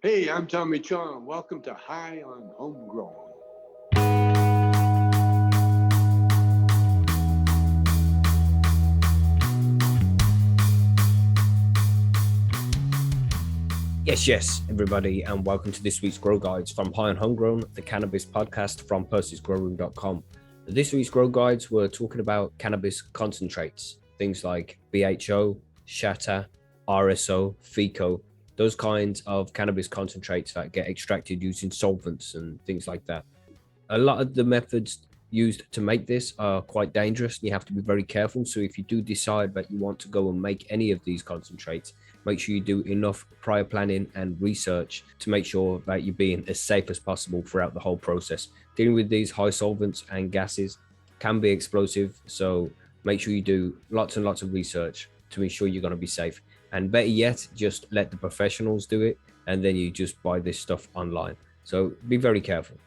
Hey, I'm Tommy Chong. Welcome to High on Homegrown. Yes, everybody, and welcome to this week's Grow Guides from High on Homegrown, the cannabis podcast from Percy'sGrowroom.com. This week's Grow Guides, we're talking about cannabis concentrates, things like BHO, shatter, RSO, FICO, those kinds of cannabis concentrates that get extracted using solvents and things like that. A lot of the methods used to make this are quite dangerous. You have to be very careful. So if you do decide that you want to go and make any of these concentrates, make sure you do enough prior planning and research to make sure that you're being as safe as possible throughout the whole process. Dealing with these high solvents and gases can be explosive. So make sure you do lots and lots of research to ensure you're going to be safe. And better yet, just let the professionals do it. And then you just buy this stuff online. So be very careful.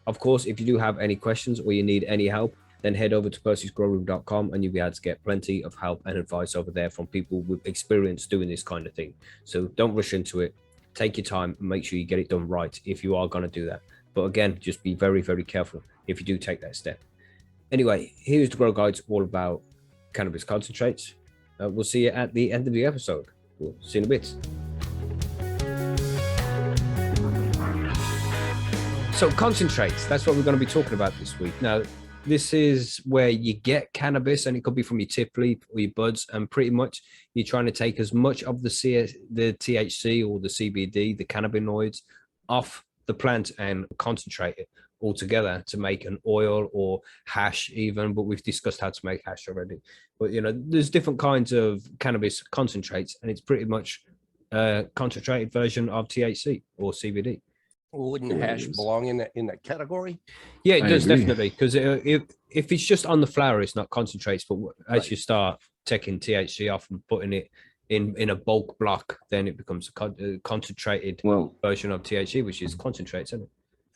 Of course, if you do have any questions or you need any help, then head over to Percy'sGrowroom.com and you'll be able to get plenty of help and advice over there from people with experience doing this kind of thing. So don't rush into it. Take your time and make sure you get it done right if you are going to do that. But again, just be very, very careful if you do take that step. Anyway, here's the Grow Guides all about cannabis concentrates. We'll see you at the end of the episode. We'll see you in a bit. So concentrates, that's what we're going to be talking about this week. Now, this is where you get cannabis, and it could be from your tip leaf or your buds, and pretty much you're trying to take as much of the THC or the CBD, the cannabinoids, off the plant and concentrate it all together to make an oil or hash even, but we've discussed how to make hash already. But, you know, there's different kinds of cannabis concentrates, and it's pretty much a concentrated version of THC or CBD. Wouldn't hash belong in that category? Yeah, it does definitely, because if it's just on the flower, it's not concentrates. But as you start taking THC off and putting it in a bulk block, then it becomes a concentrated version of THC, which is concentrates, isn't it?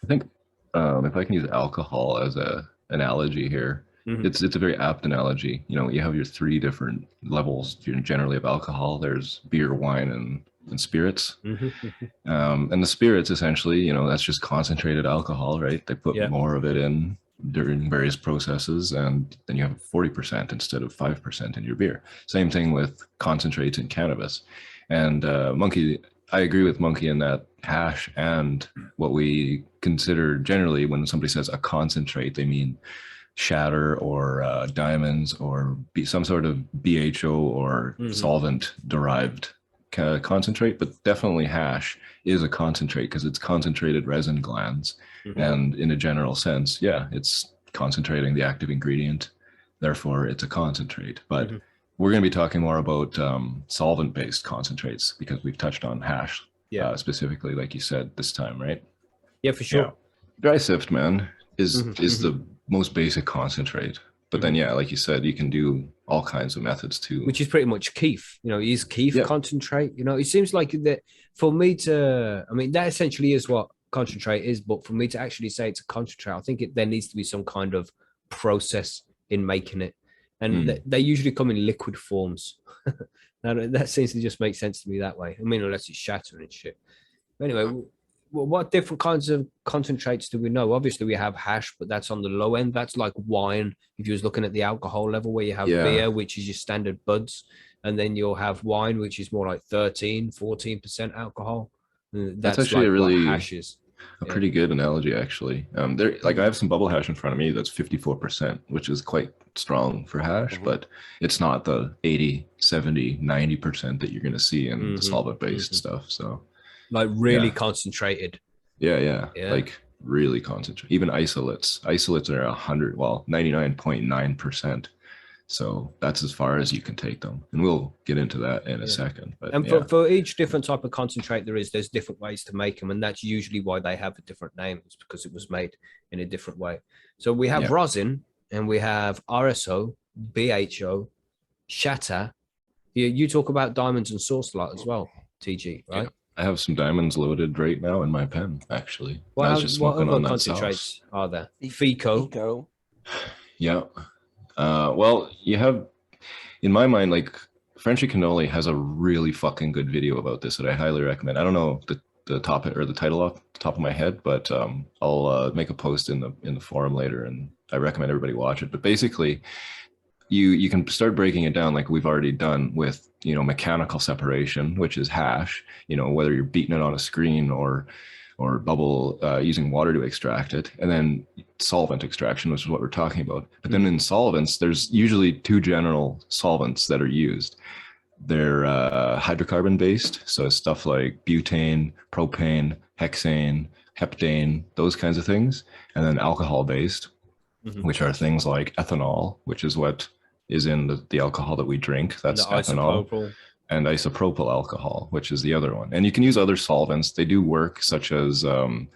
I think if I can use alcohol as an analogy here, it's a very apt analogy. You know, you have your three different levels generally of alcohol. There's beer, wine, and spirits. And the spirits, essentially, you know, that's just concentrated alcohol, right? They put more of it in during various processes, and then you have 40% instead of 5% in your beer. Same thing with concentrates in cannabis. And Monkey, I agree with Monkey in that hash and what we consider generally when somebody says a concentrate, they mean shatter or diamonds or some sort of BHO or solvent derived concentrate. But definitely hash is a concentrate because it's concentrated resin glands, and in a general sense, it's concentrating the active ingredient, therefore it's a concentrate. But we're going to be talking more about solvent based concentrates because we've touched on hash specifically, like you said, this time, right? Yeah, for sure. Dry sift, man, is the most basic concentrate. But then, like you said, you can do all kinds of methods too. Which is pretty much keef. You know, is keef concentrate? You know, it seems like that for me to, I mean, that essentially is what concentrate is. But for me to actually say it's a concentrate, I think there needs to be some kind of process in making it. And they usually come in liquid forms. Now, that seems to just make sense to me that way. I mean, unless it's shattering and shit. But anyway, what different kinds of concentrates do we know? Obviously, we have hash, but that's on the low end. That's like wine. If you was looking at the alcohol level, where you have beer, which is your standard buds, and then you'll have wine, which is more like 13-14% alcohol. That's actually like a pretty good analogy, actually. I have some bubble hash in front of me that's 54%, which is quite strong for hash, but it's not the 80, 70, 90% that you're going to see in the solvent-based stuff. So. Like really concentrated. Yeah. Like really concentrated. Even isolates are 99.9%. So that's as far as you can take them. And we'll get into that in a second. But, and for each different type of concentrate there's different ways to make them. And that's usually why they have a different name. It's because it was made in a different way. So we have rosin and we have RSO, BHO, shatter. You talk about diamonds and source a lot as well, TG, right? Yeah. I have some diamonds loaded right now in my pen, actually. What other concentrates are there? FICO. Yeah. Well, you have, in my mind, like Frenchy Cannoli has a really fucking good video about this that I highly recommend. I don't know the the topic or the title off the top of my head, but I'll make a post in the forum later, and I recommend everybody watch it. But basically, you can start breaking it down like we've already done with, you know, mechanical separation, which is hash, you know, whether you're beating it on a screen or bubble using water to extract it, and then solvent extraction, which is what we're talking about. But then in solvents, there's usually two general solvents that are used. They're hydrocarbon based, so stuff like butane, propane, hexane, heptane, those kinds of things, and then alcohol based, which are things like ethanol, which is what is in the alcohol that we drink. That's ethanol. And isopropyl alcohol, which is the other one. And you can use other solvents. They do work, such as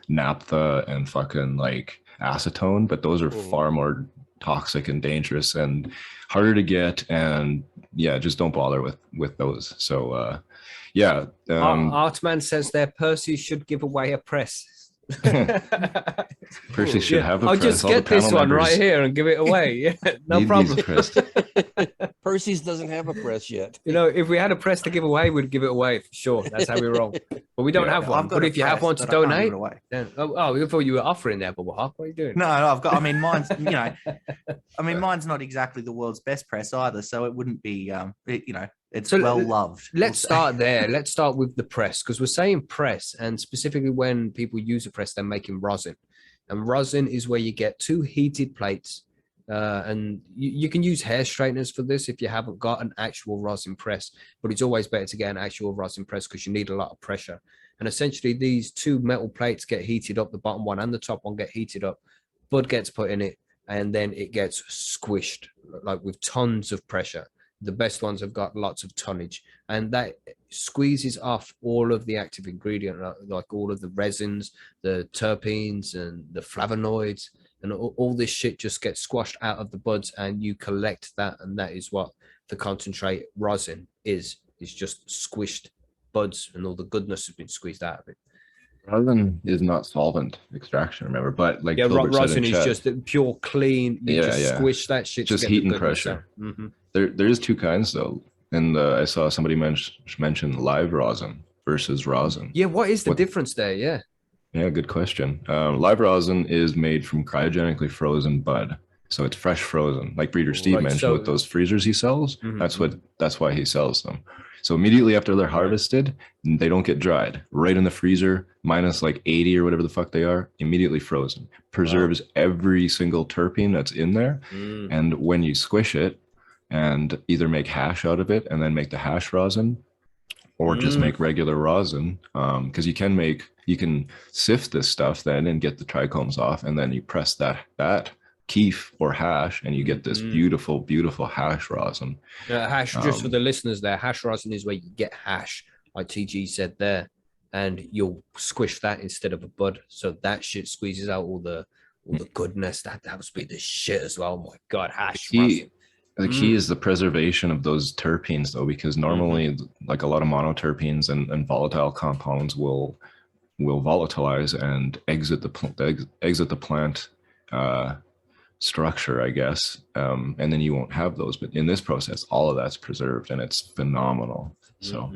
naphtha and fucking like acetone, but those are far more toxic and dangerous and harder to get. And yeah, just don't bother with those. So yeah. Artman says there, Percy should give away a press. Percy should have a I'll press. just get this one right here and give it away. Yeah, no problem. Percy's doesn't have a press yet. You know, if we had a press to give away, we'd give it away for sure. That's how we roll. But we don't have one. But if you have one to donate, then I thought you were offering there, but what are you doing? No, I've got. I mean, mine's. You know, I mean, mine's not exactly the world's best press either, so it wouldn't be. You know, it's so well loved. Let's start there. Let's start with the press, because we're saying press, and specifically when people use a press, they're making rosin, and rosin is where you get two heated plates. And you can use hair straighteners for this if you haven't got an actual rosin press, but it's always better to get an actual rosin press because you need a lot of pressure. And essentially these two metal plates get heated up, the bottom one and the top one get heated up, bud gets put in it, and then it gets squished like with tons of pressure. The best ones have got lots of tonnage, and that squeezes off all of the active ingredient, like all of the resins, the terpenes and the flavonoids. And all this shit just gets squashed out of the buds, and you collect that, and that is what the concentrate rosin is just squished buds, and all the goodness has been squeezed out of it. Rosin is not solvent extraction, remember? But like rosin is just pure clean. You squish that shit. Just heat and pressure. There is two kinds though, and I saw somebody mention live rosin versus rosin. Yeah, what is the difference there? Yeah, good question. Live rosin is made from cryogenically frozen bud, so it's fresh frozen, like Breeder Steve mentioned with those freezers he sells. That's why he sells them. So immediately after they're harvested, they don't get dried. Right in the freezer, minus like 80 or whatever the fuck they are, immediately frozen. Preserves every single terpene that's in there. And when you squish it and either make hash out of it and then make the hash rosin, or just make regular rosin, because you can sift this stuff then and get the trichomes off, and then you press that keef or hash, and you get this beautiful, beautiful hash rosin. Hash, just for the listeners there, hash rosin is where you get hash, like TG said there, and you'll squish that instead of a bud, so that shit squeezes out all the goodness. That must be the shit as well. Oh my god, hash rosin. The key is the preservation of those terpenes, though, because normally, like a lot of monoterpenes and volatile compounds will volatilize and exit the plant structure, I guess, and then you won't have those. But in this process, all of that's preserved, and it's phenomenal. So,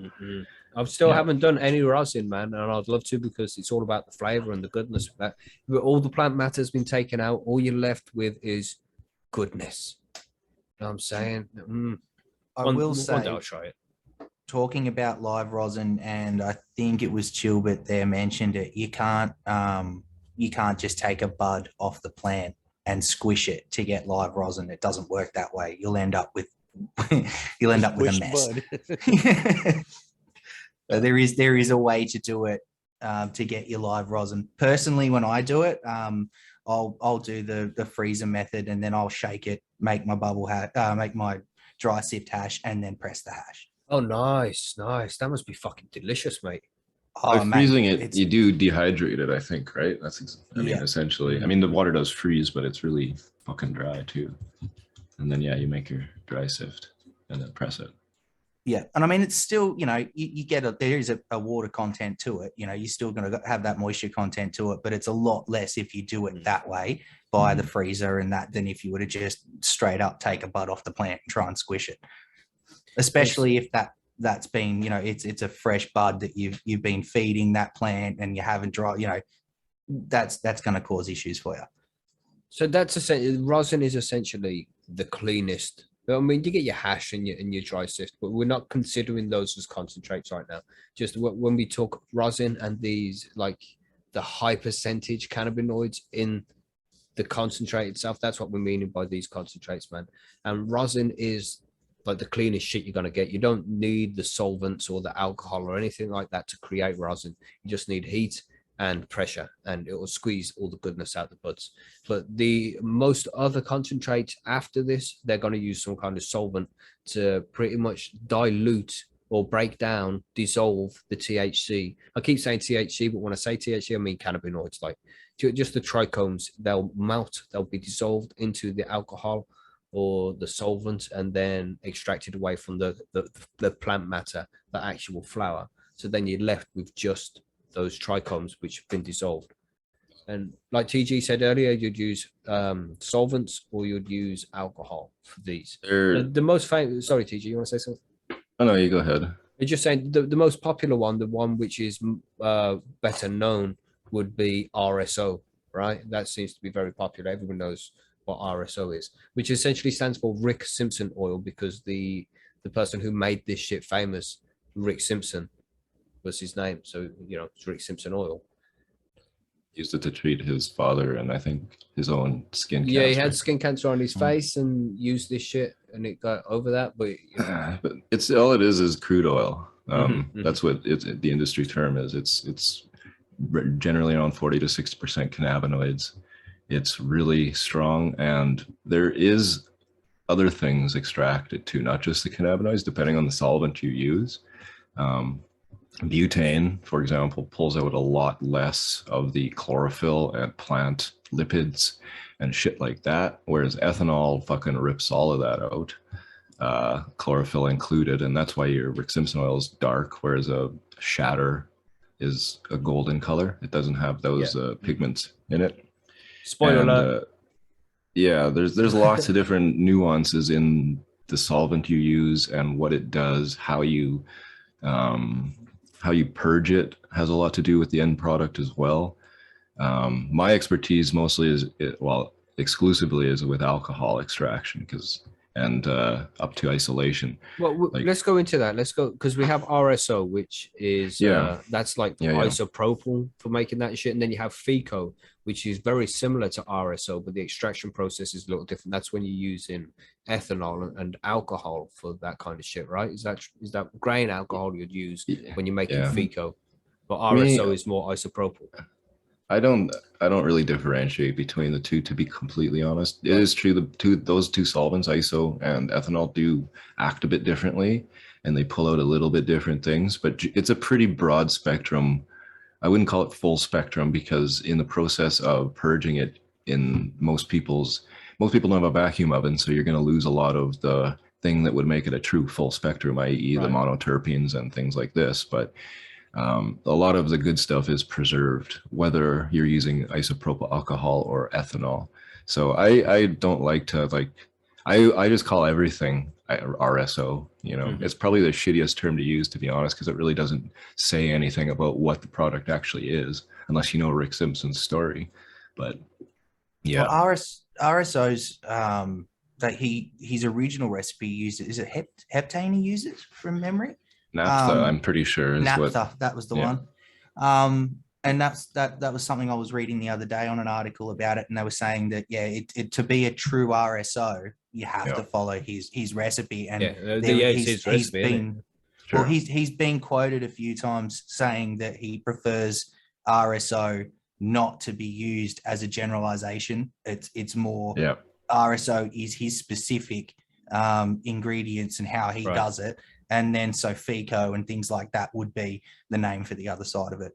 I still haven't done any rosin, man, and I'd love to, because it's all about the flavor and the goodness of that. But all the plant matter has been taken out. All you're left with is goodness. You know what I'm saying? I will say, one day I'll try it. Talking about live rosin, and I think it was Chilbert there mentioned it. You can't just take a bud off the plant and squish it to get live rosin. It doesn't work that way. You'll end up with a mess. So there is a way to do it to get your live rosin. Personally, when I do it, I'll do the freezer method, and then I'll shake it, make my make my dry sift hash, and then press the hash. Oh, nice. That must be fucking delicious, mate. By freezing it, you do dehydrate it, I think, right? That's essentially. I mean, the water does freeze, but it's really fucking dry too. And then you make your dry sift and then press it. Yeah, and I mean, it's still, you get there is a water content to it. You're still going to have that moisture content to it, but it's a lot less if you do it that way by the freezer and that than if you were to just straight up take a bud off the plant and try and squish it. Especially if that's been, it's a fresh bud that you've been feeding that plant and you haven't dry, that's going to cause issues for you. So that's essentially, rosin is essentially the cleanest. I mean, you get your hash and your dry sift, but we're not considering those as concentrates right now. Just when we talk rosin and these, like the high percentage cannabinoids in the concentrate itself, that's what we're meaning by these concentrates, man. And rosin is like the cleanest shit you're going to get. You don't need the solvents or the alcohol or anything like that to create rosin. You just need heat and pressure, and it will squeeze all the goodness out of the buds. But the most other concentrates after this, they're going to use some kind of solvent to pretty much dilute or break down, dissolve the THC. I keep saying THC, but when I say THC, I mean cannabinoids, like just the trichomes. They'll melt, they'll be dissolved into the alcohol or the solvent, and then extracted away from the plant matter, the actual flower. So then you're left with just those trichomes which have been dissolved. And like TG said earlier, you'd use solvents or you'd use alcohol for these. The most famous, sorry TG, you want to say something? Oh no, you go ahead. You're just saying the most popular one, the one which is better known, would be RSO, right? That seems to be very popular. Everyone knows what RSO is, which essentially stands for Rick Simpson oil, because the person who made this shit famous, Rick Simpson, was his name. So, it's Rick Simpson oil. Used it to treat his father and I think his own skin cancer. Yeah, he had skin cancer on his face and used this shit and it got over that. But but it's all it is crude oil. That's what the industry term is. It's generally around 40 to 60% cannabinoids. It's really strong, and there is other things extracted too, not just the cannabinoids, depending on the solvent you use. Butane, for example, pulls out a lot less of the chlorophyll and plant lipids and shit like that, whereas ethanol fucking rips all of that out, chlorophyll included, and that's why your Rick Simpson oil is dark, whereas a shatter is a golden color. It doesn't have those pigments in it. Spoiler alert. Yeah, there's lots of different nuances in the solvent you use and what it does, how you purge it has a lot to do with the end product as well. My expertise mostly exclusively is with alcohol extraction and up to isolation. Well, let's go into that. Let's go, because we have RSO, which is that's like isopropyl for making that shit, and then you have FICO, which is very similar to RSO, but the extraction process is a little different. That's when you're using ethanol and alcohol for that kind of shit, right? Is that grain alcohol you'd use when you're making FICO, but RSO is more isopropyl? I don't really differentiate between the two, to be completely honest. It is true those two solvents, iso and ethanol, do act a bit differently, and they pull out a little bit different things, but it's a pretty broad spectrum. I wouldn't call it full spectrum, because in the process of purging it, most people don't have a vacuum oven, so you're going to lose a lot of the thing that would make it a true full spectrum, i.e. the monoterpenes and things like this. But a lot of the good stuff is preserved, whether you're using isopropyl alcohol or ethanol. So I don't like to I just call everything RSO. It's probably the shittiest term to use, to be honest, because it really doesn't say anything about what the product actually is, unless you know Rick Simpson's story. But yeah, well, RSO's that his original recipe used it. Is it heptane he uses from memory? Naphtha, I'm pretty sure is naphtha, that was the one. And that was something I was reading the other day on an article about it, and they were saying that to be a true RSO, you have to follow his recipe. And he's been quoted a few times saying that he prefers RSO not to be used as a generalization. It's more RSO is his specific ingredients and how he does it. And then so FICO and things like that would be the name for the other side of it.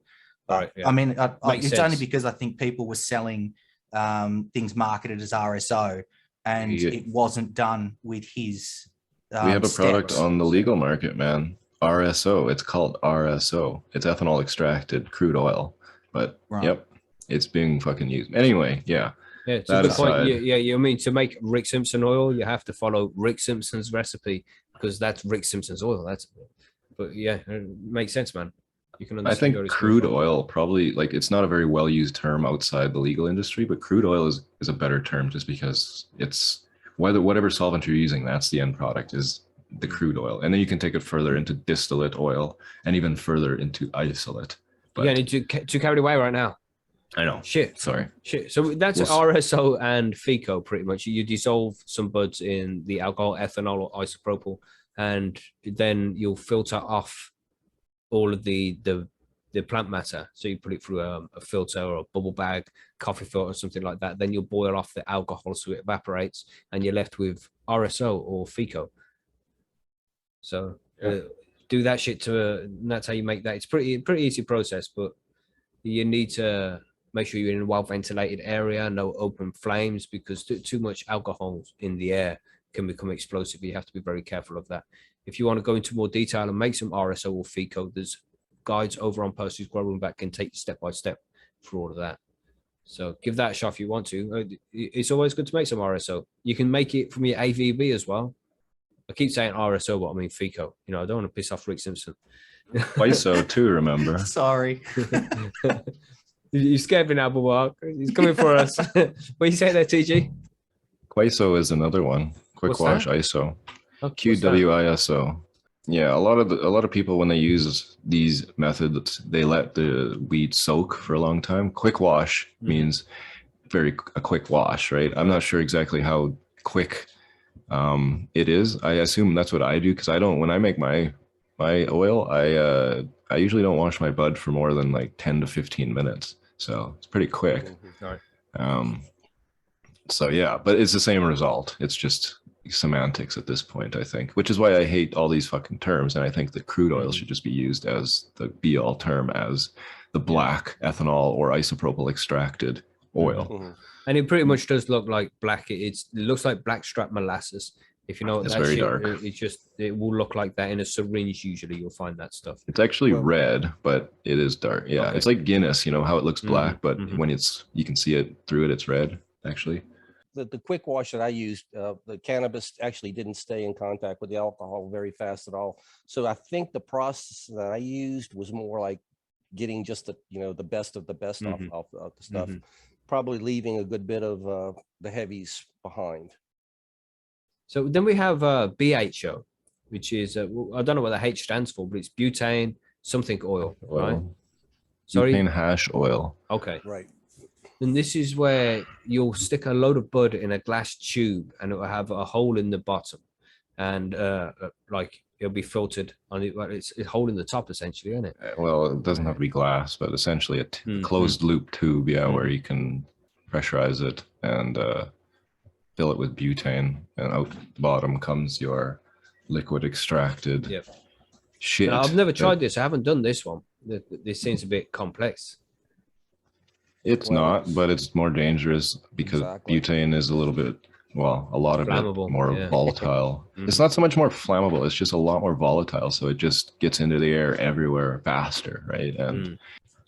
But I mean, it's sense. Only because I think people were selling things marketed as RSO, and it wasn't done with his we have a product on the legal market, man. RSO. It's called RSO. It's ethanol extracted crude oil. But it's being fucking used. Anyway, Yeah, so the point, you mean to make Rick Simpson oil, you have to follow Rick Simpson's recipe, because that's Rick Simpson's oil. But yeah, it makes sense, man. You can I understand think where it's coming crude from. oil probably like it's not a very well used term outside the legal industry, but crude oil is a better term just because it's whatever solvent you're using, that's the end product is the crude oil. And then you can take it further into distillate oil and even further into isolate. You're But getting too carried away right now. I know. Shit. Sorry. So that's We'll RSO and FICO pretty much. You dissolve some buds in the alcohol, ethanol, or isopropyl, and then you'll filter off all of the plant matter. So you put it through a filter or a bubble bag, coffee filter, or something like that. Then you'll boil off the alcohol so it evaporates, and you're left with RSO or FICO. So do that shit and that's how you make that. It's pretty easy process, but you need to make sure you're in a well ventilated area, no open flames, because too much alcohol in the air can become explosive. You have to be very careful of that. If you want to go into more detail and make some RSO or FICO, there's guides over on Percy's Grow Room that can take you step by step through all of that. So give that a shot if you want to. It's always good to make some RSO. You can make it from your AVB as well. I keep saying RSO, but I mean FICO. You know, I don't want to piss off Rick Simpson. ISO too, remember? Sorry. You scared me now, Mark. He's coming for us. What you say there, TG? QISO is another one. Quick What's wash that? ISO. Oh, what's that? QWISO. Yeah, a lot of people when they use these methods, they let the weed soak for a long time. Quick wash means a quick wash, right? I'm not sure exactly how quick it is. I assume that's what I do because I don't when I make my oil, I usually don't wash my bud for more than like 10 to 15 minutes. So it's pretty quick. So yeah, but it's the same result. It's just semantics at this point, I think, which is why I hate all these fucking terms. And I think that crude oil should just be used as the be all term as the black ethanol or isopropyl extracted oil. And it pretty much does look like black. It looks like blackstrap molasses. If you know what It's that very shit, dark. It will look like that in a syringe. Usually, you'll find that stuff. It's actually red, but it is dark. Yeah, Okay. it's like Guinness. You know how it looks black, but when you can see it through it, it's red. Actually, The quick wash that I used, the cannabis actually didn't stay in contact with the alcohol very fast at all. So I think the process that I used was more like getting just the best of the best off the stuff, probably leaving a good bit of the heavies behind. So then we have BHO, which is I don't know what the H stands for, but it's butane something oil, right? Sorry, butane hash oil. Okay, Right. and this is where you'll stick a load of bud in a glass tube, and it will have a hole in the bottom, and like it'll be filtered on it. It's a hole in the top, essentially, isn't it? Well, it doesn't have to be glass, but essentially a closed loop tube, where you can pressurize it and fill it with butane, and out the bottom comes your liquid extracted shit. Now, I've never tried this. I haven't done this one. This seems a bit complex. It's not, but it's more dangerous because butane is a little bit, a lot of Flammable, it more volatile. It's not so much more flammable, it's just a lot more volatile. So it just gets into the air everywhere faster, right? And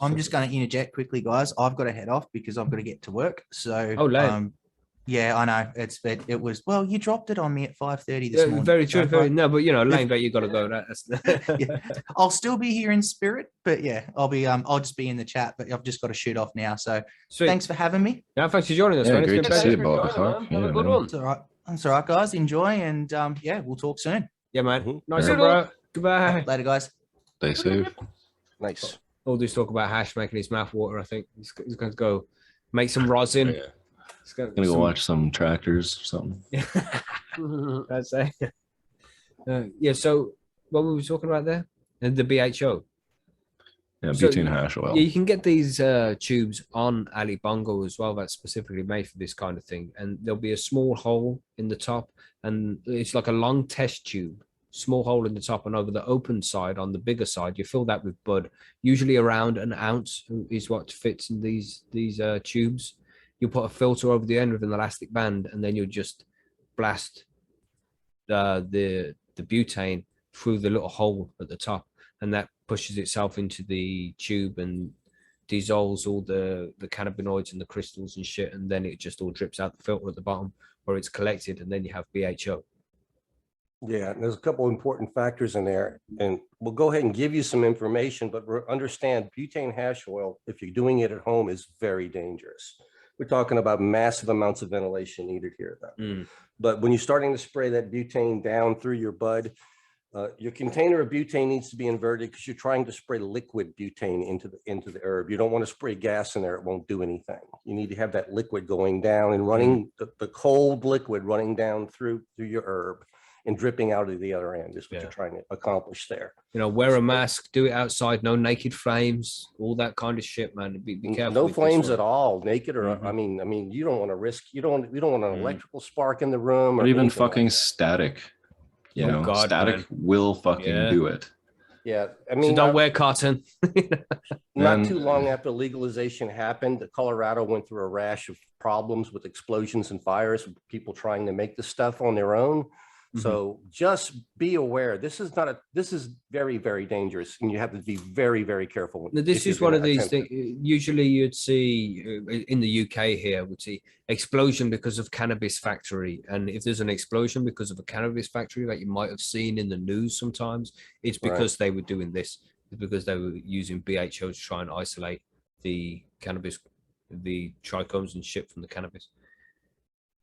I'm just going to interject quickly, guys. I've got to head off because I've got to get to work. So, yeah, I know. It was, well, you dropped it on me at 5:30 this morning. Very true. No, but lame, but you got to go. I'll still be here in spirit, but yeah, I'll just be in the chat, but I've just got to shoot off now. So thanks for having me. Yeah, thanks for joining us, yeah, man. great It's to been see you, pleasure. Bob. Have a good one. It's all right. That's all right, guys. Enjoy. And yeah, we'll talk soon. Yeah, man. Nice one, bro. Goodbye. Later, guys. Stay safe. Nice. All this talk about hash making his mouth water. I think he's going to go make some rosin. Yeah. Gonna go watch some tractors or something. That's it. Yeah. So what were we talking about there? And the BHO. Yeah, butane hash oil. Yeah, you can get these tubes on Ali Bongo as well. That's specifically made for this kind of thing, and there'll be a small hole in the top, and it's like a long test tube. Small hole in the top, and over the open side, on the bigger side, you fill that with bud. Usually around an ounce is what fits in these tubes. You put a filter over the end with an elastic band, and then you'll just blast the butane through the little hole at the top, and that pushes itself into the tube and dissolves all the cannabinoids and the crystals and shit, and then it just all drips out the filter at the bottom where it's collected, and then you have BHO. Yeah, and there's a couple important factors in there, and we'll go ahead and give you some information, but understand butane hash oil, if you're doing it at home, is very dangerous. We're talking about massive amounts of ventilation needed here, though. But when you're starting to spray that butane down through your bud, your container of butane needs to be inverted because you're trying to spray liquid butane into the herb. You don't want to spray gas in there; it won't do anything. You need to have that liquid going down and running the cold liquid running down through your herb and dripping out of the other end is what you're trying to accomplish there. You know, wear a mask, do it outside, no naked flames, all that kind of shit, man. Be careful. No flames at all, naked or I mean, you don't want to risk. You don't want an electrical spark in the room, or even fucking like static. You know, God, static man. Will fucking do it. Yeah, I mean, so don't wear cotton. Not too long after legalization happened, Colorado went through a rash of problems with explosions and fires, people trying to make the stuff on their own. So just be aware. This is very, very dangerous, and you have to be very, very careful. Now, this is one of these things. Usually, you'd see in the UK here, would see explosion because of cannabis factory, and if there's an explosion because of a cannabis factory that you might have seen in the news sometimes, it's because they were doing this. It's because they were using BHO to try and isolate the cannabis, the trichomes and shit from the cannabis.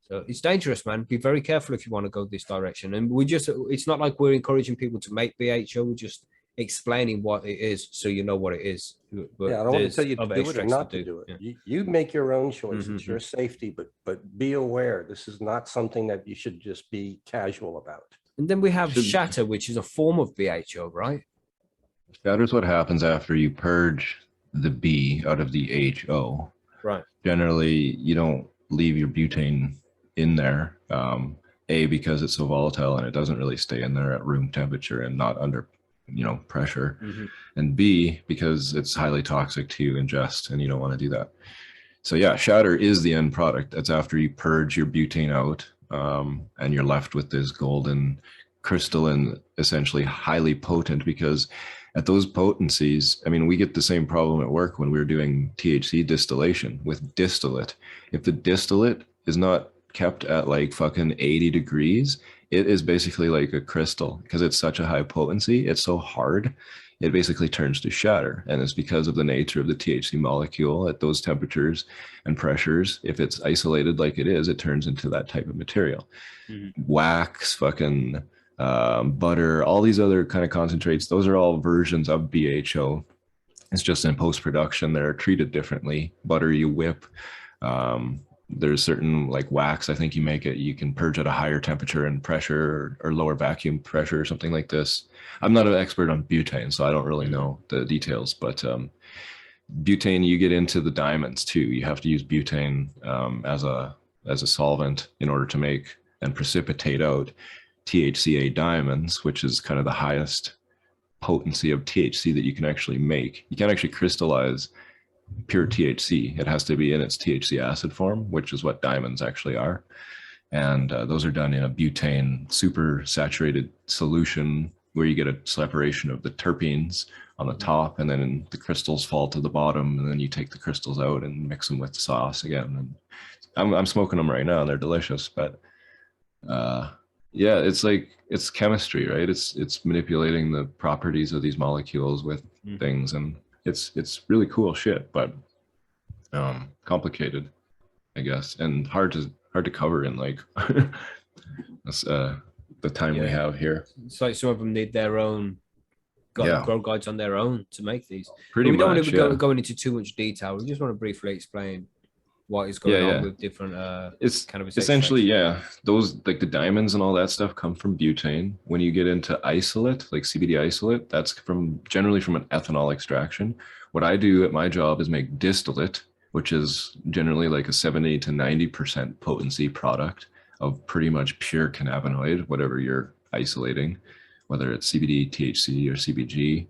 So it's dangerous, man. Be very careful if you want to go this direction. And it's not like we're encouraging people to make BHO. We're just explaining what it is so you know what it is. But I don't want to tell you to do it or not to do it. Yeah. You make your own choices, your safety, but be aware. This is not something that you should just be casual about. And then we have shatter, which is a form of BHO, right? Shatter is what happens after you purge the B out of the HO. Right. Generally, you don't leave your butane in there, because it's so volatile and it doesn't really stay in there at room temperature and not under pressure, and B, because it's highly toxic to ingest and you don't want to do that. So yeah, shatter is the end product. That's after you purge your butane out, and you're left with this golden crystalline, essentially highly potent, because at those potencies, I mean, we get the same problem at work when we're doing THC distillation with distillate. If the distillate is not kept at like fucking 80 degrees, it is basically like a crystal because it's such a high potency. It's so hard, it basically turns to shatter. And it's because of the nature of the THC molecule at those temperatures and pressures. If it's isolated like it is, it turns into that type of material. Wax, fucking butter, all these other kind of concentrates, those are all versions of BHO. It's just in post-production, they're treated differently. Butter you whip. There's certain like wax, I think you can purge at a higher temperature and pressure or lower vacuum pressure or something like this. I'm not an expert on butane, so I don't really know the details, but butane, you get into the diamonds too. You have to use butane as a solvent in order to make and precipitate out THCA diamonds, which is kind of the highest potency of THC that you can actually make. You can't actually crystallize pure THC. It has to be in its THC acid form, which is what diamonds actually are. And those are done in a butane super saturated solution where you get a separation of the terpenes on the top, and then the crystals fall to the bottom, and then you take the crystals out and mix them with sauce again. And I'm smoking them right now, and they're delicious. But yeah, it's chemistry, right? It's manipulating the properties of these molecules with things, and it's really cool shit, but complicated, I guess, and hard to cover in like the time we have here. It's like some of them need their own grow guides on their own to make these. Pretty much, we don't want to go into too much detail. We just want to briefly explain what is going on with different it's cannabis essentially extracts. Those like the diamonds and all that stuff come from butane. When you get into isolate, like CBD isolate, that's generally from an ethanol extraction. What I do at my job is make distillate, which is generally like a 70 to 90% potency product of pretty much pure cannabinoid, whatever you're isolating, whether it's CBD, THC, or CBG.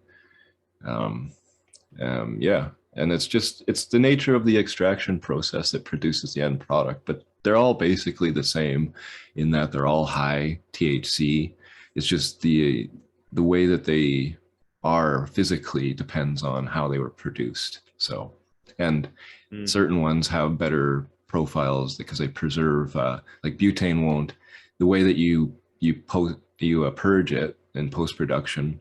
And it's the nature of the extraction process that produces the end product, but they're all basically the same in that they're all high THC. It's just the way that they are physically depends on how they were produced. So, and certain ones have better profiles because they preserve, like butane won't, the way that you you purge it in post-production,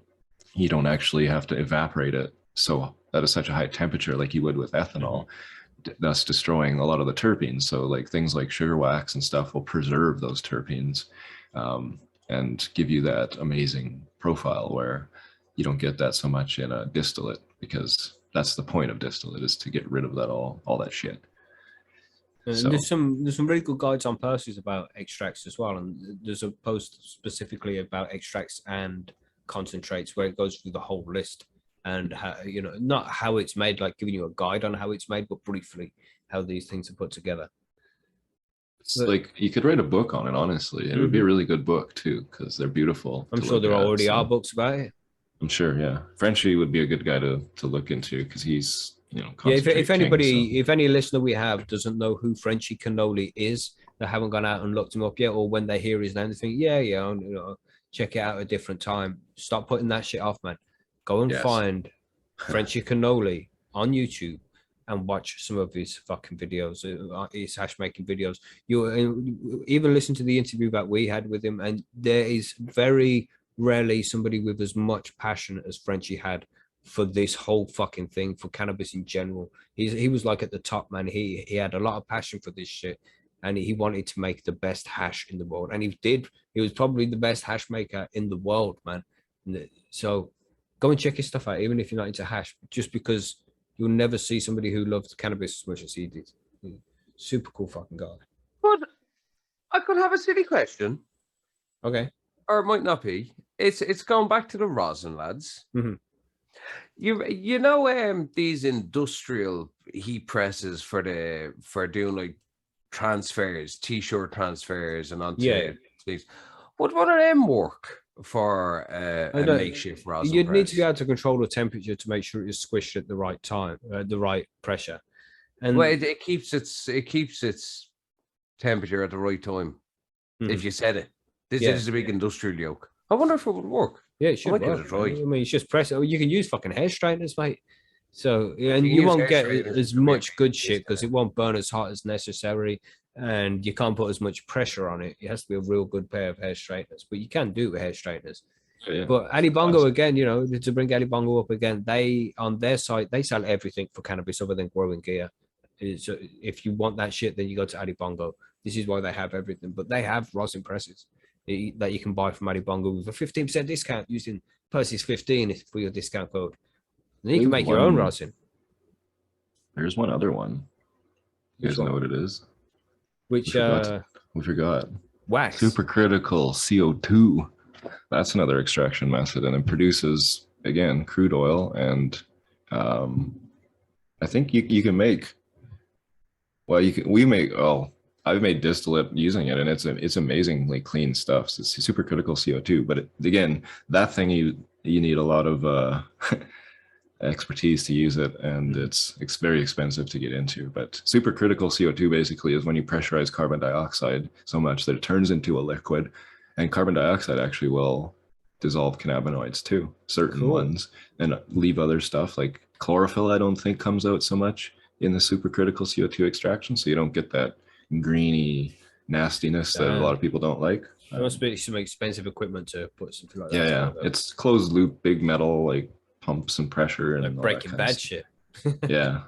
you don't actually have to evaporate it so that is such a high temperature like you would with ethanol, thus destroying a lot of the terpenes. So like things like sugar wax and stuff will preserve those terpenes, and give you that amazing profile where you don't get that so much in a distillate, because that's the point of distillate, is to get rid of that all that shit. And So there's some really good guides on Percy's about extracts as well, and there's a post specifically about extracts and concentrates where it goes through the whole list and how, you know, not how it's made, like giving you a guide on how it's made, but briefly how these things are put together. it's like you could write a book on it, honestly. It would be a really good book too, because they're beautiful. I'm sure there already are books about it. I'm sure, yeah. Frenchie would be a good guy to look into, because he's, you know, Yeah, if anybody, king, so. if any listener we have doesn't know who Frenchie Cannoli is, they haven't gone out and looked him up yet, or when they hear his name, they think, yeah, you know, check it out at a different time. Stop putting that shit off, man. Go and find Frenchie Cannoli on YouTube and watch some of his fucking videos, his hash making videos. You even listen to the interview that we had with him, and there is very rarely somebody with as much passion as Frenchie had for this whole fucking thing, for cannabis in general. He was like at the top, man. He had a lot of passion for this shit, and he wanted to make the best hash in the world, and he did. He was probably the best hash maker in the world, man. So go and check his stuff out, even if you're not into hash, just because you'll never see somebody who loves cannabis as much as he did. Super cool fucking guy. But I could have a silly question. Okay. Or it might not be. It's going back to the rosin, lads. Mm-hmm. You know these industrial heat presses for doing like transfers, t-shirt transfers, and onto things. What do them work for a makeshift rosin? You'd press? need to be able to control the temperature to make sure it's squished at the right time, the right pressure. And well, it keeps its temperature at the right time. If you set it, this is a big industrial yoke. I wonder if it would work. Yeah, it should work. I mean, it's just press it. You can use fucking hair straighteners, mate. So and you won't get as much good shit because it won't burn as hot as necessary, and you can't put as much pressure on it. It has to be a real good pair of hair straighteners, but you can do it with hair straighteners. Yeah. But Ali Bongo again, you know, to bring Ali Bongo up again, they on their site they sell everything for cannabis other than growing gear. So if you want that shit, then you go to Ali Bongo. This is why they have everything, but they have rosin presses that you can buy from Ali Bongo with a 15% discount using Percy's 15 for your discount code. And then you can make your own rosin. There's one other one. You guys know what it is? Which we forgot. Wax. Supercritical CO2. That's another extraction method, and it produces again crude oil, and I think you can make. Well, I've made distillate using it, and it's amazingly clean stuff. So it's supercritical CO2, but again, that thing you need a lot of expertise to use it, and it's very expensive to get into. But supercritical CO2 basically is when you pressurize carbon dioxide so much that it turns into a liquid, and carbon dioxide actually will dissolve cannabinoids too, certain ones, and leave other stuff like chlorophyll. I don't think comes out so much in the supercritical CO2 extraction, so you don't get that greeny nastiness that a lot of people don't like. It must be some expensive equipment to put something like that. Yeah, it's closed loop, big metal, like pumps and pressure and like Breaking Bad shit. Yeah,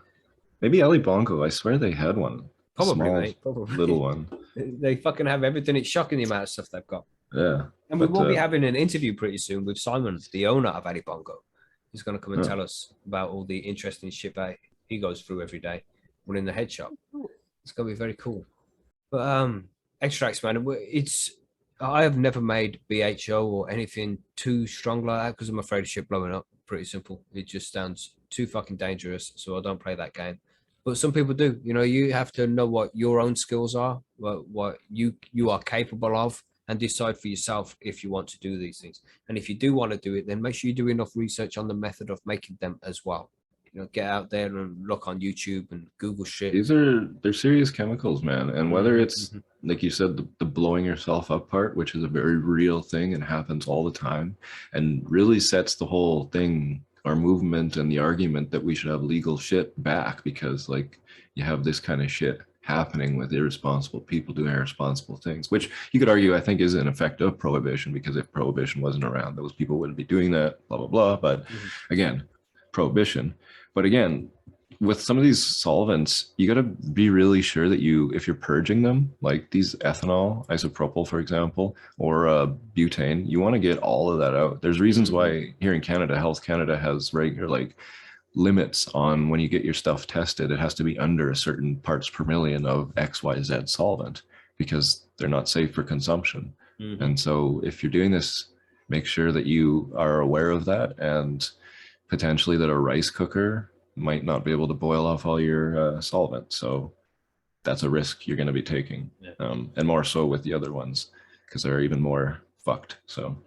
maybe Ali Bongo. I swear they had one. Probably, small, mate. Probably. Little one. They fucking have everything. It's shocking the amount of stuff they've got. Yeah, and we will be having an interview pretty soon with Simon, the owner of Ali Bongo. He's going to come and tell us about all the interesting shit that he goes through every day running the head shop. It's going to be very cool. But extracts, man, I have never made BHO or anything too strong like that because I'm afraid of shit blowing up. Pretty simple. It just sounds too fucking dangerous, so I don't play that game. But some people do. You know, you have to know what your own skills are, what you are capable of, and decide for yourself if you want to do these things. And if you do want to do it, then make sure you do enough research on the method of making them as well. You know, get out there and look on YouTube and Google shit. They're serious chemicals, man. And whether it's like you said, the blowing yourself up part, which is a very real thing and happens all the time, and really sets the whole thing, our movement and the argument that we should have legal shit back, because like you have this kind of shit happening with irresponsible people doing irresponsible things, which you could argue I think is an effect of prohibition, because if prohibition wasn't around, those people wouldn't be doing that, blah blah blah. But again, prohibition. But again, with some of these solvents, you got to be really sure that if you're purging them, like these ethanol, isopropyl, for example, or butane, you want to get all of that out. There's reasons why here in Canada, Health Canada has regular like limits on when you get your stuff tested. It has to be under a certain parts per million of XYZ solvent, because they're not safe for consumption. And so if you're doing this, make sure that you are aware of that, and potentially that a rice cooker might not be able to boil off all your solvent. So that's a risk you're going to be taking. And more so with the other ones, because they're even more fucked. So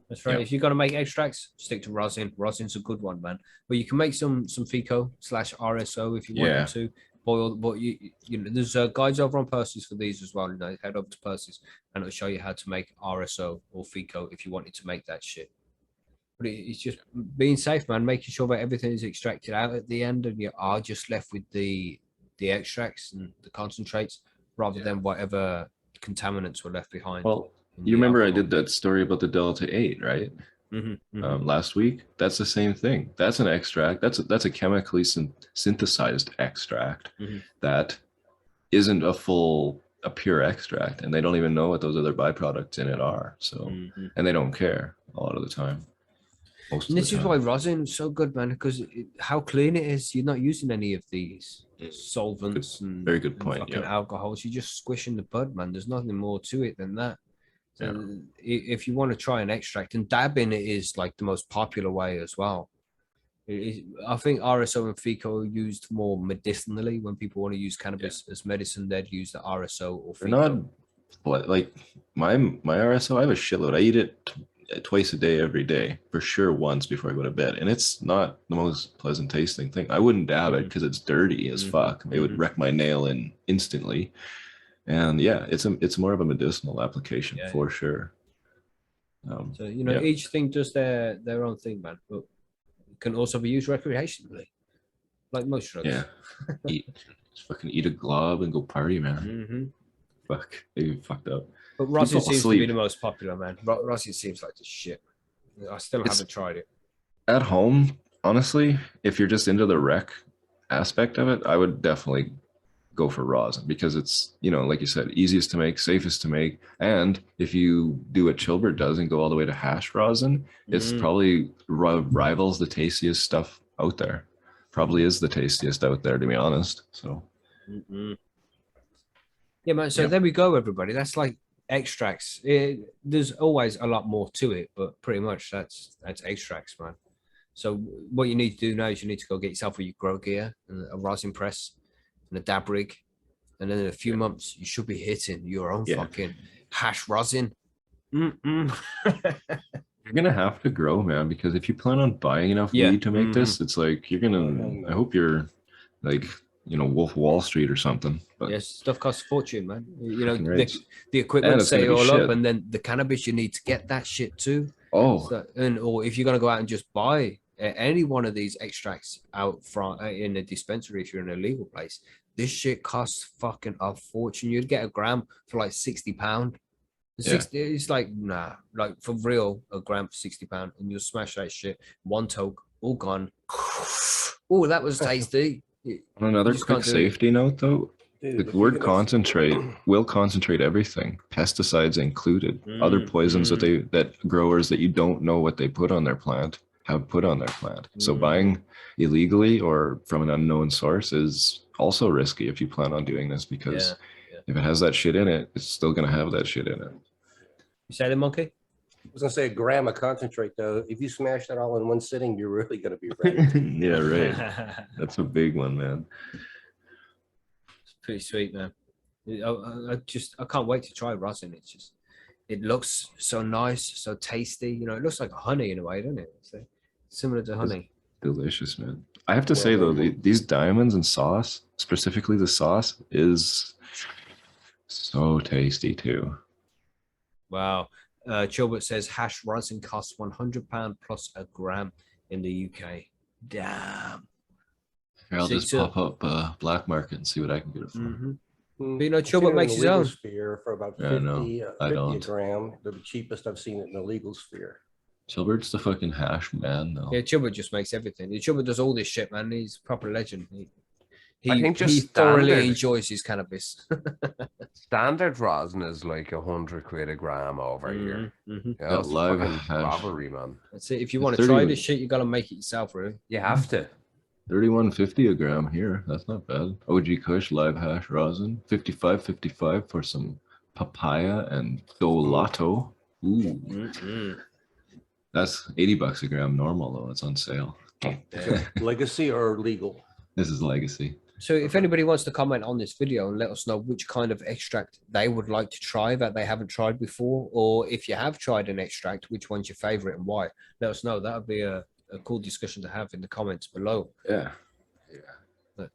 that's right. If you're going to make extracts, stick to rosin. Rosin's a good one, man. But you can make some FICO/RSO if you want to boil. But you know, there's guides over on Percy's for these as well. You know, head over to Percy's and it'll show you how to make RSO or FICO if you wanted to make that shit. But it's just being safe, man, making sure that everything is extracted out at the end and you are just left with the extracts and the concentrates rather than whatever contaminants were left behind. Well, you remember I did that story about the Delta 8, right? Last week. That's the same thing. That's an extract. That's a chemically synthesized extract that isn't a pure extract, and they don't even know what those other byproducts in it are. So, and they don't care a lot of the time. And this is why rosin is so good, man, because how clean it is. You're not using any of these solvents and very good point. Alcohols. You're just squishing the bud, man. There's nothing more to it than that. So if you want to try an extract, and dabbing it is like the most popular way as well. I think RSO and FICO are used more medicinally. When people want to use cannabis as medicine, they'd use the RSO or FICO. They're not like my RSO. I have a shitload. I eat it twice a day, every day, for sure, once before I go to bed, and it's not the most pleasant tasting thing. I wouldn't dab it because it's dirty as fuck. It would wreck my nail in instantly. And it's more of a medicinal application for sure. So you know, each thing does their own thing, man. But it can also be used recreationally, like most drugs. Just fucking eat a glob and go party, man. Fuck, they fucked up. But rosin seems to be the most popular, man. Rosin seems like the shit. I still haven't tried it. At home, honestly, if you're just into the rec aspect of it, I would definitely go for rosin, because it's, you know, like you said, easiest to make, safest to make. And if you do what Chilbert does and go all the way to hash rosin, it's probably rivals the tastiest stuff out there. Probably is the tastiest out there, to be honest. So yeah, man. So there we go, everybody. That's like extracts. There's always a lot more to it, but pretty much that's extracts, man. So what you need to do now is you need to go get yourself your grow gear and a rosin press and a dab rig, and then in a few months you should be hitting your own fucking hash rosin. You're gonna have to grow, man, because if you plan on buying enough weed to make this, it's like you're gonna. I hope you're like, you know, Wolf of Wall Street or something. But yes, stuff costs a fortune, man. You know, the equipment set it all up, and then the cannabis, you need to get that shit too. Or if you're gonna go out and just buy any one of these extracts out from in a dispensary, if you're in a legal place, this shit costs fucking a fortune. You'd get a gram for like £60. It's like, nah, like for real, a gram for £60, and you'll smash that shit. One toke, all gone. Oh, that was tasty. On another quick safety note, though, the word concentrate will concentrate everything, pesticides included, other poisons that growers that you don't know what they put on their plant have put on their plant. So buying illegally or from an unknown source is also risky if you plan on doing this, because if it has that shit in it, it's still going to have that shit in it. You say the monkey? I was going to say a gram of concentrate, though. If you smash that all in one sitting, you're really going to be ready. Yeah, right. That's a big one, man. It's pretty sweet, man. I can't wait to try rosin. It looks so nice, so tasty. You know, it looks like honey in a way, doesn't it? So similar to honey. It's delicious, man. I have to say though, these diamonds and sauce, specifically the sauce, is so tasty too. Wow. Chilbert says hash rosin costs £100 plus a gram in the UK. Damn. Here, I'll See, just pop up black market and see what I can get it for. But you know, I've seen Chubba it in makes the his legal own. sphere for about Yeah, 50, no, 50 I a don't. gram. The cheapest I've seen it in the legal sphere. Chilbert's the fucking hash man, though. Yeah, Chubba just makes everything. Chubba does all this shit, man. He's a proper legend. I think just he thoroughly standard. enjoys his cannabis. Standard rosin is like 100 quid a gram over here. Mm-hmm. Yeah, That it's live fucking hash. robbery, man. That's it. If you The want to 30 try this shit, you gotta make it yourself, really. You have to. 31.50 a gram here. That's not bad. OG Kush live hash rosin. 55.55 for some papaya and Dolato. Ooh. That's $80 a gram normal though. It's on sale. Legacy or legal? This is legacy. So if anybody wants to comment on this video and let us know which kind of extract they would like to try that they haven't tried before, or if you have tried an extract, which one's your favorite and why, let us know. That would be a cool discussion to have in the comments below. Yeah. But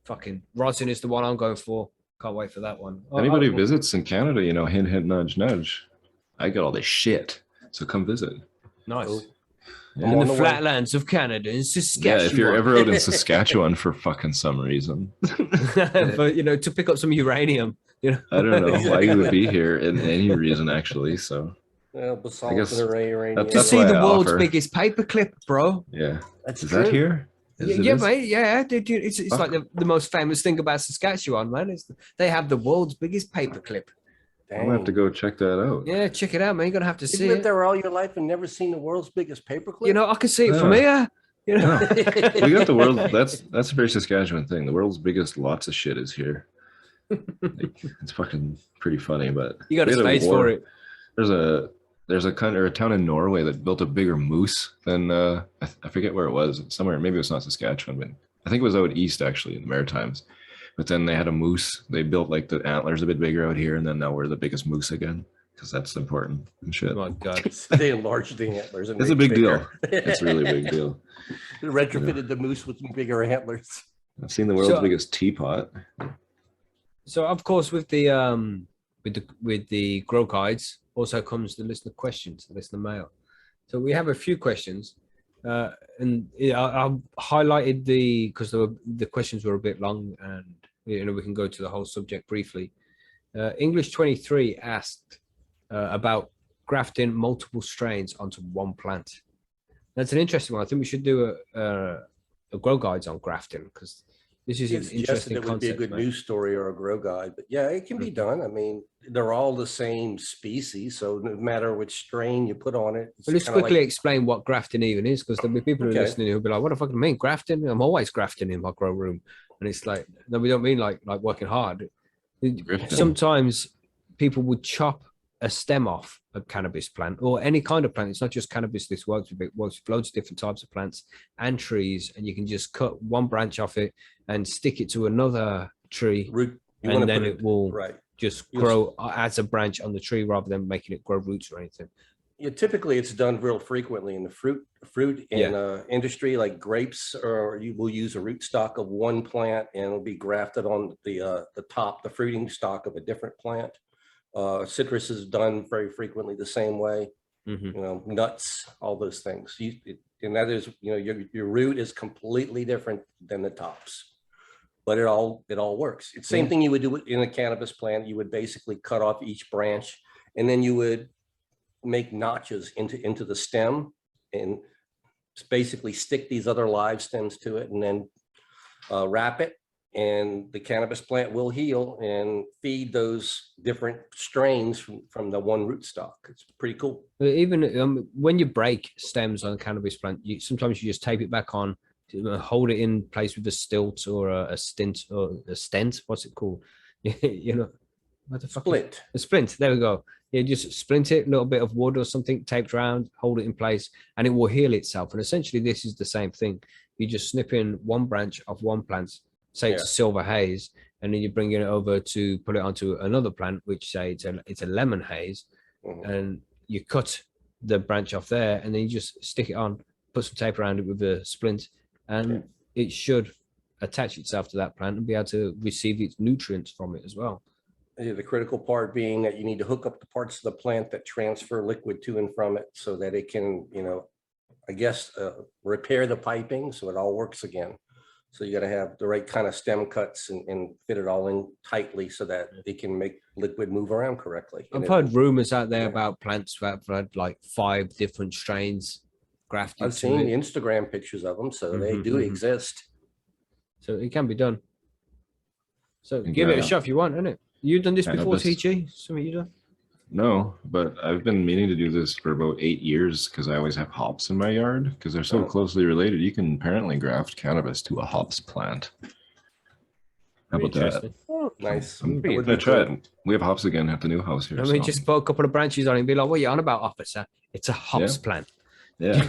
fucking rosin is the one I'm going for. Can't wait for that one. Anybody visits in Canada, you know, hint, hint, nudge, nudge. I got all this shit. So come visit. Nice. Yeah. In the flatlands of Canada, in Saskatchewan. Yeah, if you're ever out in Saskatchewan for fucking some reason. But, you know, to pick up some uranium, you know. I don't know why you would be here in any reason, actually. So Basalt I guess and uranium. that's To see why the I world's offer. biggest paperclip, bro. Yeah. That's Is true. that here? Yeah, mate. Yeah, dude, it's like the most famous thing about Saskatchewan, man. They have the world's biggest paperclip. I'm gonna have to go check that out. Yeah, check it out, man. You're gonna have to You've see lived it. there all your life and never seen the world's biggest paperclip? You know, I can see it from here. You know, We got the world. That's a very Saskatchewan thing. The world's biggest lots of shit is here. Like, it's fucking pretty funny, but you got a we had space war. for it. There's a country or a town in Norway that built a bigger moose than I forget where it was. Somewhere, maybe it's not Saskatchewan, but I think it was out east actually in the Maritimes. But then they had a moose. They built like the antlers a bit bigger out here, and then now we're the biggest moose again because that's important and shit. Oh my god. They enlarged the antlers. And It's a made big bigger. deal. It's a really big deal. They retrofitted the moose with bigger antlers. I've seen the world's So- biggest teapot. So of course, with the grow guides also comes the listener questions, the listener mail. So we have a few questions, and I highlighted because the questions were a bit long, and you know we can go to the whole subject briefly. English 23 asked about grafting multiple strains onto one plant. That's an interesting one. I think we should do a grow guides on grafting because this is You an suggested interesting it would be a concept. good man. news story or a grow guide, but yeah, it can be done. I mean, they're all the same species, so no matter which strain you put on it. Well, let's kinda quickly like- explain what grafting even is, because there'll be people who are Okay. listening who'll be like, "What the fuck do you mean grafting? I'm always grafting in my grow room," and it's like, no, we don't mean like working hard. Grifting. Sometimes people would chop a stem off a cannabis plant or any kind of plant. It's not just cannabis. This works with loads of different types of plants and trees, and you can just cut one branch off it and stick it to another tree, root. You and want to then put it will right. just Yes. grow as a branch on the tree rather than making it grow roots or anything. Yeah, typically it's done real frequently in the fruit industry, like grapes, or you will use a rootstock of one plant and it'll be grafted on the top, the fruiting stock of a different plant. Citrus is done very frequently the same way. Mm-hmm. You know, nuts, all those things. And that is, you know, your root is completely different than the tops, but it all works. It's the same thing you would do in a cannabis plant. You would basically cut off each branch, and then you would make notches into the stem and basically stick these other live stems to it, and then wrap it. And the cannabis plant will heal and feed those different strains from the one rootstock. It's pretty cool. Even when you break stems on a cannabis plant, sometimes you just tape it back on, hold it in place with a stilt or a stint or a stent. What's it called? You know, what the fuck? Splint. A splint. There we go. Yeah, just splint it, a little bit of wood or something taped around, hold it in place, and it will heal itself. And essentially, this is the same thing. You just snip in one branch of one plant. Say it's a silver haze, and then you bring it over to put it onto another plant, which say it's a lemon haze, and you cut the branch off there, and then you just stick it on, put some tape around it with a splint, and it should attach itself to that plant and be able to receive its nutrients from it as well. The critical part being that you need to hook up the parts of the plant that transfer liquid to and from it so that it can, you know, I guess, repair the piping so it all works again. So you got to have the right kind of stem cuts and fit it all in tightly so that it can make liquid move around correctly. I've heard rumors out there about plants that have had like 5 different strains grafted. I've seen the Instagram pictures of them, so they do exist. So it can be done. So give it a shot if you want, innit? You've done this before, TG? Something you done? No, but I've been meaning to do this for about 8 years because I always have hops in my yard because they're so closely related. You can apparently graft cannabis to a hops plant. How about that? Oh, nice. I'm gonna try it. We have hops again at the new house here. I mean, just put a couple of branches on it and be like, what are you on about, officer? It's a hops plant. Yeah.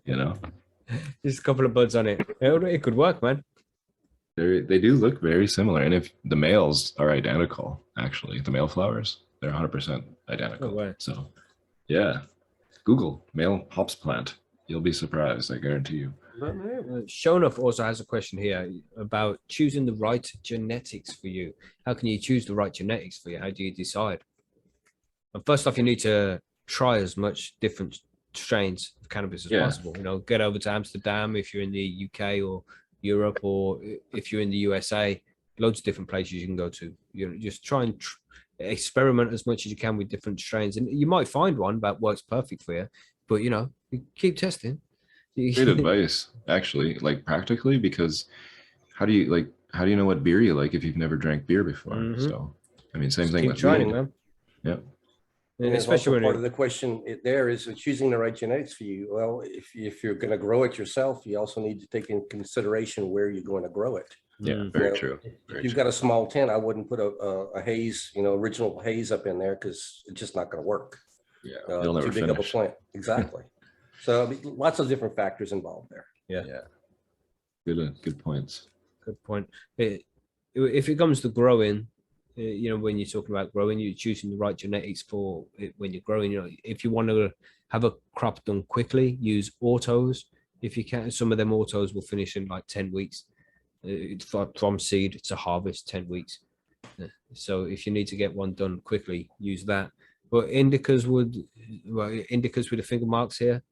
You know, just a couple of buds on it. It could work, man. They do look very similar. And if the males are identical, actually, the male flowers, they're 100% identical. No way. So, yeah, Google male hops plant. You'll be surprised, I guarantee you. Shonuff also has a question here about choosing the right genetics for you. How can you choose the right genetics for you? How do you decide? And first off, you need to try as much different strains of cannabis as possible. You know, get over to Amsterdam if you're in the UK or Europe, or if you're in the USA, loads of different places you can go to. You know, just try and experiment as much as you can with different strains, and you might find one that works perfect for you. But you know, you keep testing. Great advice, actually, like practically, because how do you know what beer you like if you've never drank beer before? So, I mean, same just thing keep with trying, weed. man. Yeah. And especially when part of the question there is choosing the right genetics for you. Well, if you're going to grow it yourself, you also need to take in consideration where you're going to grow it. Yeah, very true. If you've got a small tent, I wouldn't put a haze, original haze up in there because it's just not going to work. Yeah, you'll never too big of a plant. Exactly. So I mean, lots of different factors involved there. Yeah. Good points. Good point. If it comes to growing, when you're talking about growing, you're choosing the right genetics for it when you're growing. You know, if you want to have a crop done quickly, use autos. If you can, some of them autos will finish in like 10 weeks. From seed to harvest, 10 weeks. So if you need to get one done quickly, use that. But indicas with the finger marks here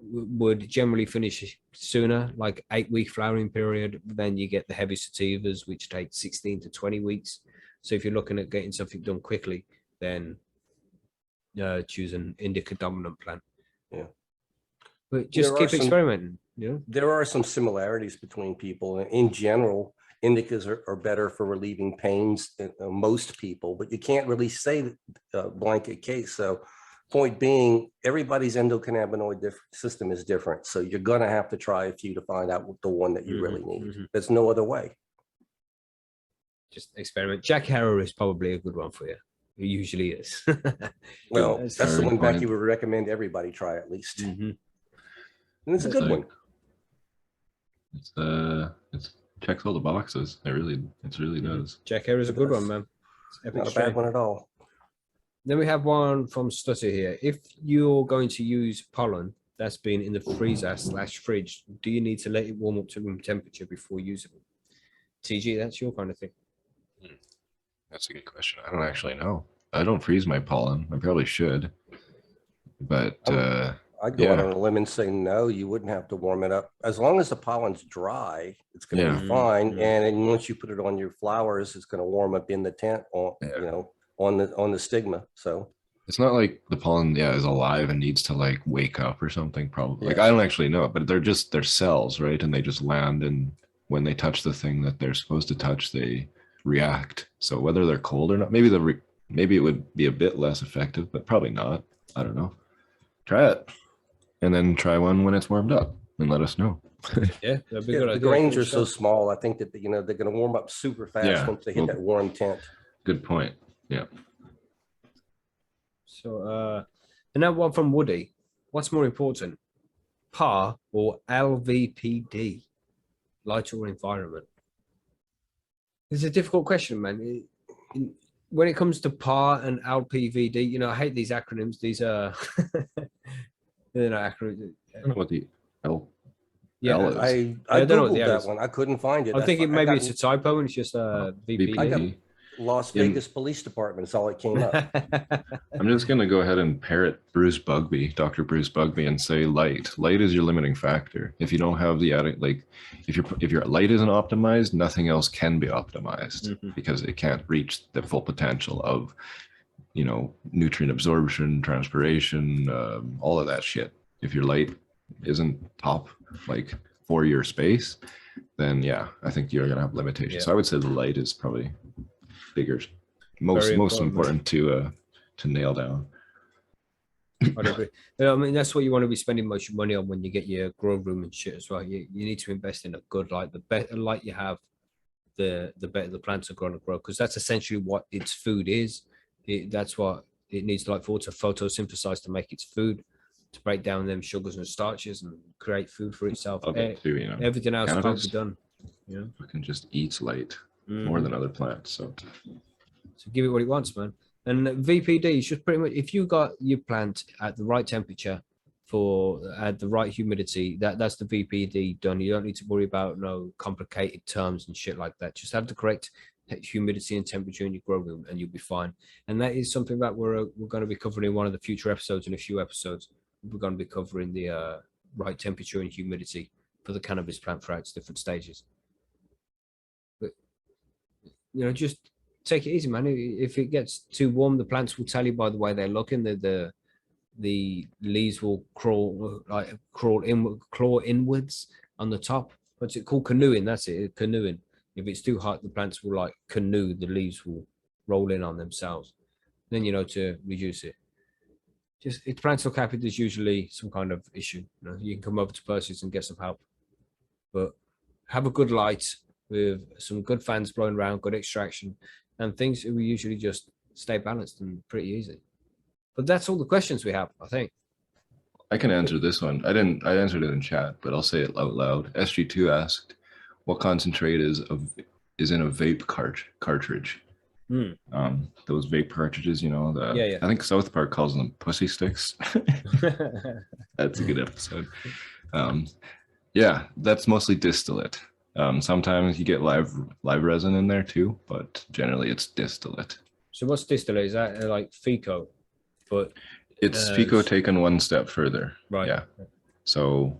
would generally finish sooner, like 8-week flowering period. Then you get the heavy sativas, which take 16 to 20 weeks. So if you're looking at getting something done quickly, then choose an indica dominant plant. Yeah. But just keep experimenting. There are some similarities between people. In general, indicas are better for relieving pains than most people, but you can't really say blanket case. So point being, everybody's endocannabinoid system is different. So you're going to have to try a few to find out the one that you really need. There's no other way. Just experiment. Jack Harrow is probably a good one for you. It usually is. Well, that's the one Becky would recommend everybody try at least. And it's a good one. It checks all the boxes. It really does. Jack Harrow is a good one, man. It's not a bad one at all. Then we have one from Stutter here. If you're going to use pollen that's been in the freezer/fridge, do you need to let it warm up to room temperature before using it? TG, that's your kind of thing. That's a good question. I don't actually know. I don't freeze my pollen. I probably should. But I'd go out on a limb and say no, you wouldn't have to warm it up. As long as the pollen's dry, it's going to be fine. And then once you put it on your flowers, it's going to warm up in the tent on the stigma. So it's not like the pollen is alive and needs to like wake up or something, probably. Like I don't actually know it, but they're cells, right? And they just land, and when they touch the thing that they're supposed to touch, they react. So whether they're cold or not, maybe it would be a bit less effective, but probably not. I don't know. Try it, and then try one when it's warmed up, and let us know. That'd be good. The grains are so small. I think that they're going to warm up super fast once they hit that warm tent. Good point. Yeah. So, and that one from Woody. What's more important, PAR or LVPD, light or environment? It's a difficult question, man. When it comes to PAR and LPVD, I hate these acronyms. These are they're not acronyms. I don't know what the L. Yeah, L is. I googled that one. I couldn't find it. I'm thinking maybe it's a typo and it's just VPD. Las Vegas Police Department is all it came up. I'm just going to go ahead and parrot Dr. Bruce Bugby, and say light. Light is your limiting factor. If you don't have the like, if your light isn't optimized, nothing else can be optimized because it can't reach the full potential of, nutrient absorption, transpiration, all of that shit. If your light isn't top, like for your space, then yeah, I think you're going to have limitations. Yeah. So I would say the light is probably bigger, most important to nail down. I'd agree. I mean, that's what you want to be spending most of your money on when you get your grow room and shit as well. You need to invest in a good light. The better light you have, the better the plants are going to grow, because that's essentially what its food is. That's what it needs the light for, to photosynthesize, to make its food, to break down them sugars and starches and create food for itself. Too, everything else can't be done. We can just eat light more than other plants. So give it what it wants, man. And VPD is just pretty much, if you got your plant at the right temperature at the right humidity, that's the VPD done. You don't need to worry about no complicated terms and shit like that. Just have the correct humidity and temperature in your grow room and you'll be fine. And that is something that we're going to be covering in one of the future episodes. In a few episodes, we're going to be covering the right temperature and humidity for the cannabis plant throughout its different stages. But just take it easy, man. If it gets too warm, the plants will tell you by the way they're looking. The leaves will claw inwards on the top. What's it called? Canoeing. That's it. Canoeing. If it's too hot, the plants will like canoe. The leaves will roll in on themselves. Then to reduce it. Just if plants look happy, there's usually some kind of issue. You can come over to Percy's and get some help. But have a good light with some good fans blowing around, good extraction, and things will usually just stay balanced and pretty easy. But that's all the questions we have, I think. I can answer this one. I answered it in chat, but I'll say it out loud. SG2 asked, what concentrate is in a vape cartridge? Those vape cartridges, I think South Park calls them pussy sticks. That's a good episode. Yeah, that's mostly distillate. Sometimes you get live resin in there too, but generally it's distillate. So what's distillate? Is that like FICO? But it's FICO taken one step further. Right. Yeah. So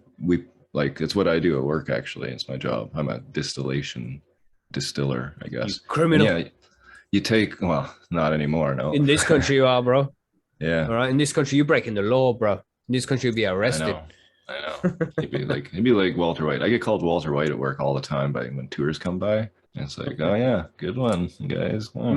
it's what I do at work, actually. It's my job. I'm a distiller, I guess. You criminal. Yeah. You take, well, not anymore, no. In this country you are, bro. Yeah. All right. In this country, you're breaking the law, bro. In this country, you'll be arrested. I know. He'd be like Walter White. I get called Walter White at work all the time when tours come by. And it's like, oh yeah, good one, guys. Oh.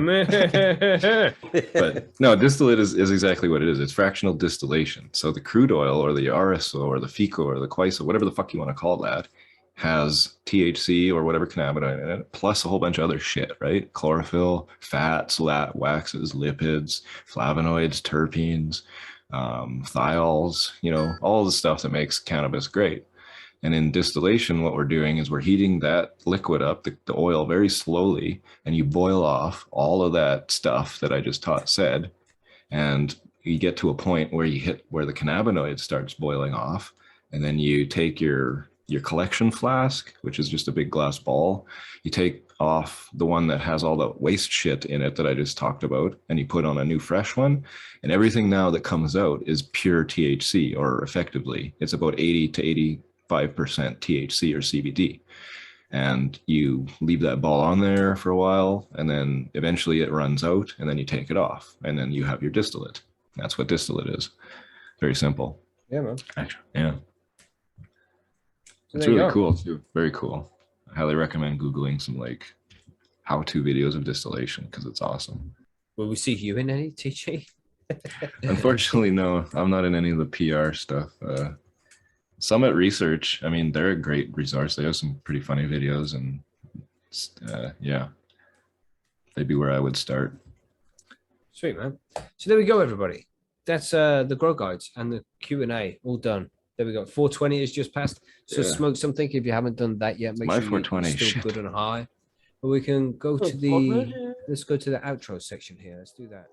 But no, distillate is exactly what it is. It's fractional distillation. So the crude oil or the RSO or the FICO or the QISO, whatever the fuck you want to call that, has THC or whatever cannabinoid in it, plus a whole bunch of other shit, right? Chlorophyll, fats, waxes, lipids, flavonoids, terpenes, thiols, all the stuff that makes cannabis great. And in distillation, what we're doing is we're heating that liquid up, the oil, very slowly, and you boil off all of that stuff that I just said, and you get to a point where you hit where the cannabinoid starts boiling off, and then you take your collection flask, which is just a big glass ball. You take off the one that has all the waste shit in it that I just talked about, and you put on a new fresh one, and everything now that comes out is pure THC, or effectively, it's about 80 to 85% THC or CBD. And you leave that ball on there for a while, and then eventually it runs out, and then you take it off, and then you have your distillate. That's what distillate is. Very simple. Yeah, man. Actually, yeah. It's really cool too. Very cool. I highly recommend Googling some how-to videos of distillation, because it's awesome. Will we see you in any, TJ? Unfortunately, no. I'm not in any of the PR stuff. Summit Research, I mean, they're a great resource. They have some pretty funny videos, and yeah, they'd be where I would start. Sweet, man. So there we go, everybody. That's the grow guides and the Q&A all done. There we go. 420 is just passed. So smoke something if you haven't done that yet. Make My sure 420 you're still good and high. But we can go to let's go to the outro section here. Let's do that.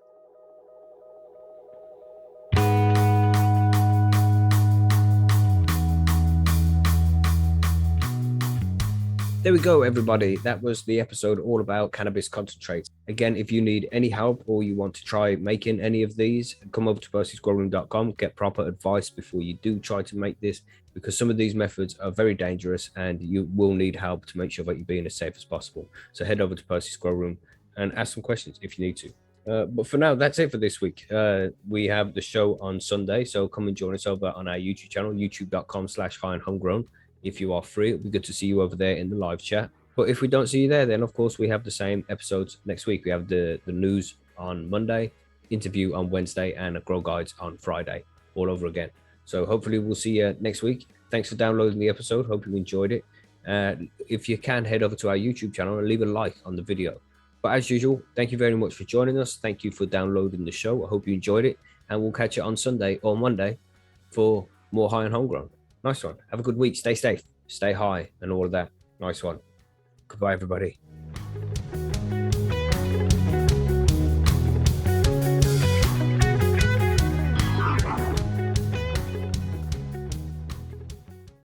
There we go, everybody. That was the episode all about cannabis concentrates. Again, if you need any help or you want to try making any of these, come over to percysgrowroom.com, get proper advice before you do try to make this, because some of these methods are very dangerous and you will need help to make sure that you're being as safe as possible. So head over to Percy's Grow Room and ask some questions if you need to. But for now, that's it for this week. We have the show on Sunday, so come and join us over on our YouTube channel, youtube.com/highandhomegrown. If you are free, it'll be good to see you over there in the live chat. But if we don't see you there, then of course we have the same episodes next week. We have the news on Monday, interview on Wednesday, and a grow guides on Friday, all over again. So hopefully we'll see you next week. Thanks for downloading the episode. Hope you enjoyed it. If you can, head over to our YouTube channel and leave a like on the video. But as usual, thank you very much for joining us. Thank you for downloading the show. I hope you enjoyed it. And we'll catch you on Sunday or Monday for more High and Homegrown. Nice one. Have a good week. Stay safe, stay high, and all of that. Nice one. Goodbye, everybody.